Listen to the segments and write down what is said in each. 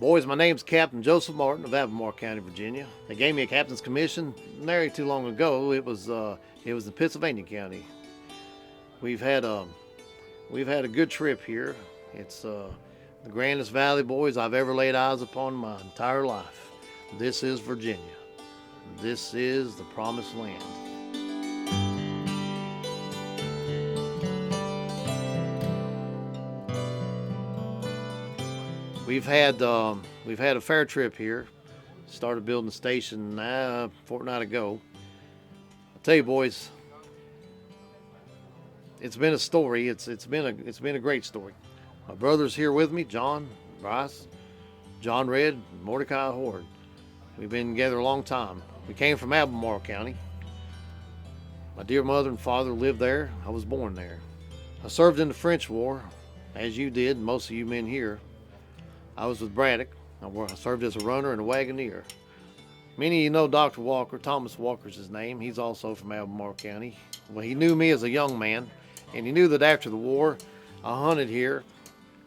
Boys, my name's Captain Joseph Martin of Albemarle County, Virginia. They gave me a captain's commission very too long ago. It was in Pennsylvania County. We've had a good trip here. It's the grandest valley, boys, I've ever laid eyes upon in my entire life. This is Virginia. This is the promised land. We've had a fair trip here. Started building the station a fortnight ago. I'll tell you, boys, it's been a story. It's been a great story. My brother's here with me, John, Bryce, John Red, Mordecai Horde. We've been together a long time. We came from Albemarle County. My dear mother and father lived there. I was born there. I served in the French War, as you did, most of you men here. I was with Braddock. I served as a runner and a wagoneer. Many of you know Dr. Walker. Thomas Walker's his name. He's also from Albemarle County. Well, he knew me as a young man, and he knew that after the war, I hunted here,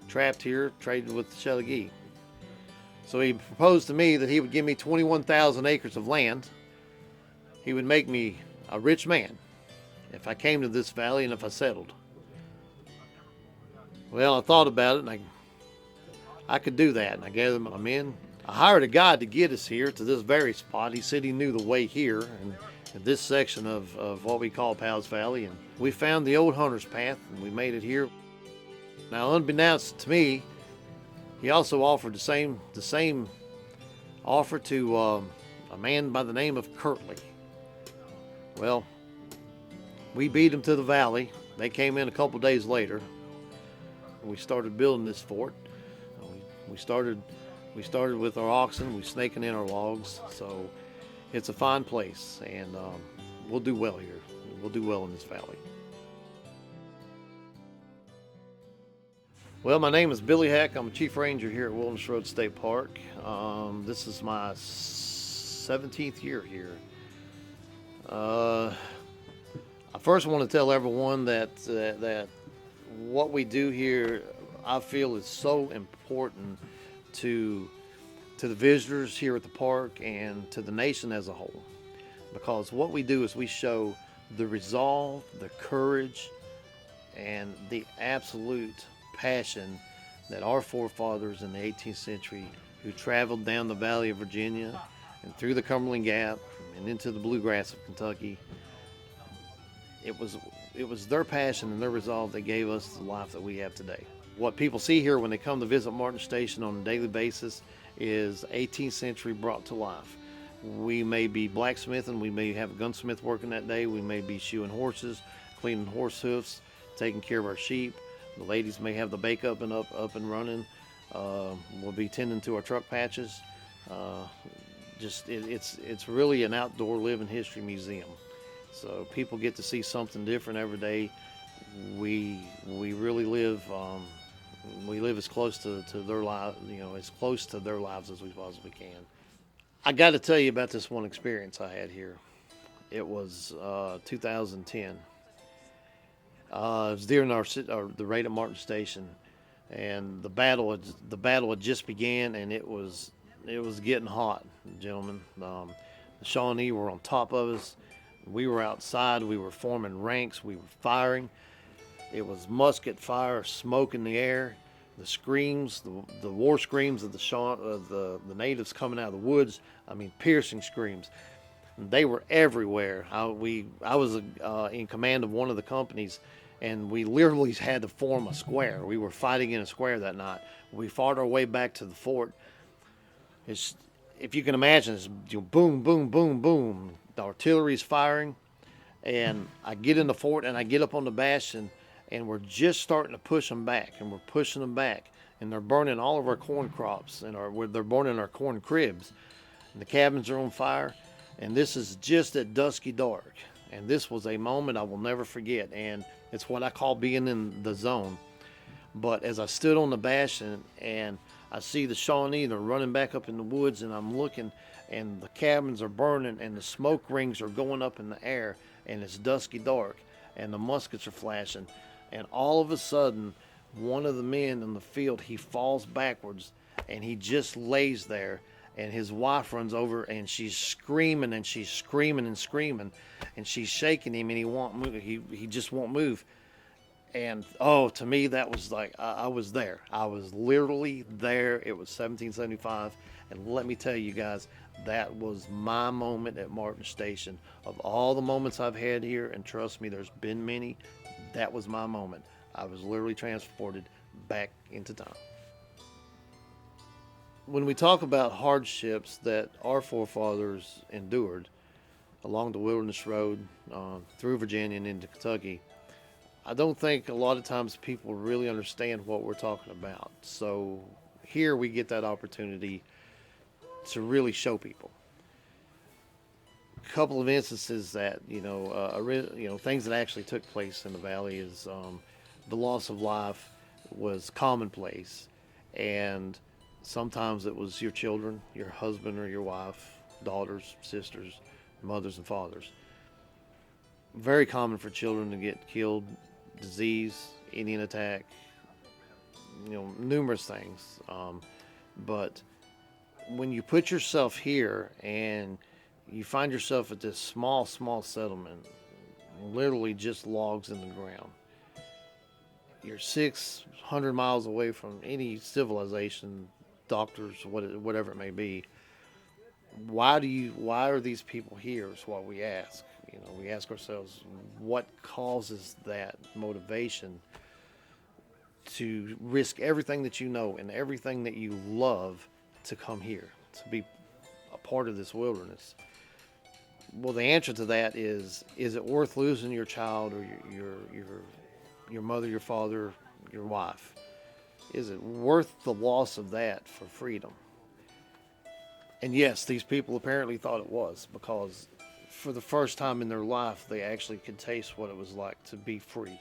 trapped here, traded with the Chalegee. So he proposed to me that he would give me 21,000 acres of land. He would make me a rich man if I came to this valley and if I settled. Well, I thought about it, and I could do that, and I gathered my men. I hired a guide to get us here to this very spot. He said he knew the way here and this section of what we call Powell's Valley, and we found the old hunter's path, and we made it here. Now, unbeknownst to me, he also offered the same offer to a man by the name of Kirtley. Well, we beat them to the valley. They came in a couple days later. We started building this fort. We started with our oxen. We snaking in our logs. So it's a fine place, and we'll do well here. We'll do well in this valley. Well, my name is Billy Heck. I'm a chief ranger here at Wilderness Road State Park. This is my 17th year here. I first want to tell everyone that what we do here, I feel, is so important to the visitors here at the park and to the nation as a whole. Because what we do is we show the resolve, the courage, and the absolute passion that our forefathers in the 18th century, who traveled down the Valley of Virginia and through the Cumberland Gap and into the bluegrass of Kentucky, it was their passion and their resolve that gave us the life that we have today. What people see here when they come to visit Martin Station on a daily basis is 18th century brought to life. We may be blacksmithing, we may have a gunsmith working that day, we may be shoeing horses, cleaning horse hoofs, taking care of our sheep. The ladies may have the bake oven up and running. We'll be tending to our truck patches. It's really an outdoor living history museum. So people get to see something different every day. We really live as close to their life, as close to their lives as we possibly can. I got to tell you about this one experience I had here. It was 2010. It was during the raid at Martin Station, and the battle had just began, and it was getting hot, gentlemen. The Shawnee were on top of us. We were outside. We were forming ranks. We were firing. It was musket fire, smoke in the air, the screams, the war screams of the natives coming out of the woods. I mean, piercing screams. They were everywhere. I was in command of one of the companies, and we literally had to form a square. We were fighting in a square that night. We fought our way back to the fort. If you can imagine, it's boom, boom, boom, boom. The artillery's firing, and I get in the fort, and I get up on the bastion, and we're just starting to push them back, and we're pushing them back, and they're burning all of our corn crops, and they're burning our corn cribs, and the cabins are on fire. And this is just at dusky dark. And this was a moment I will never forget. And it's what I call being in the zone. But as I stood on the bastion and I see the Shawnee, they're running back up in the woods, and I'm looking, and the cabins are burning, and the smoke rings are going up in the air, and it's dusky dark, and the muskets are flashing. And all of a sudden, one of the men in the field, he falls backwards, and he just lays there, and his wife runs over, and she's screaming and she's screaming and screaming, and she's shaking him, and he won't move. He just won't move. And oh, to me, that was like I was there. I was literally there. It was 1775, and let me tell you guys, that was my moment at Martin Station. Of all the moments I've had here, and trust me, there's been many, that was my moment. I was literally transported back into time. When we talk about hardships that our forefathers endured along the Wilderness Road, through Virginia and into Kentucky, I don't think a lot of times people really understand what we're talking about. So here we get that opportunity to really show people. A couple of instances that things that actually took place in the valley is the loss of life was commonplace, and sometimes it was your children, your husband or your wife, daughters, sisters, mothers, and fathers. Very common for children to get killed, disease, Indian attack, numerous things. But when you put yourself here and you find yourself at this small settlement, literally just logs in the ground, you're 600 miles away from any civilization, doctors, whatever it may be. Why are these people here is what we ask. We ask ourselves, what causes that motivation to risk everything that you know and everything that you love to come here, to be a part of this wilderness? Well, the answer to that is it worth losing your child or your mother, your father, your wife? Is it worth the loss of that for freedom? And yes, these people apparently thought it was, because for the first time in their life, they actually could taste what it was like to be free.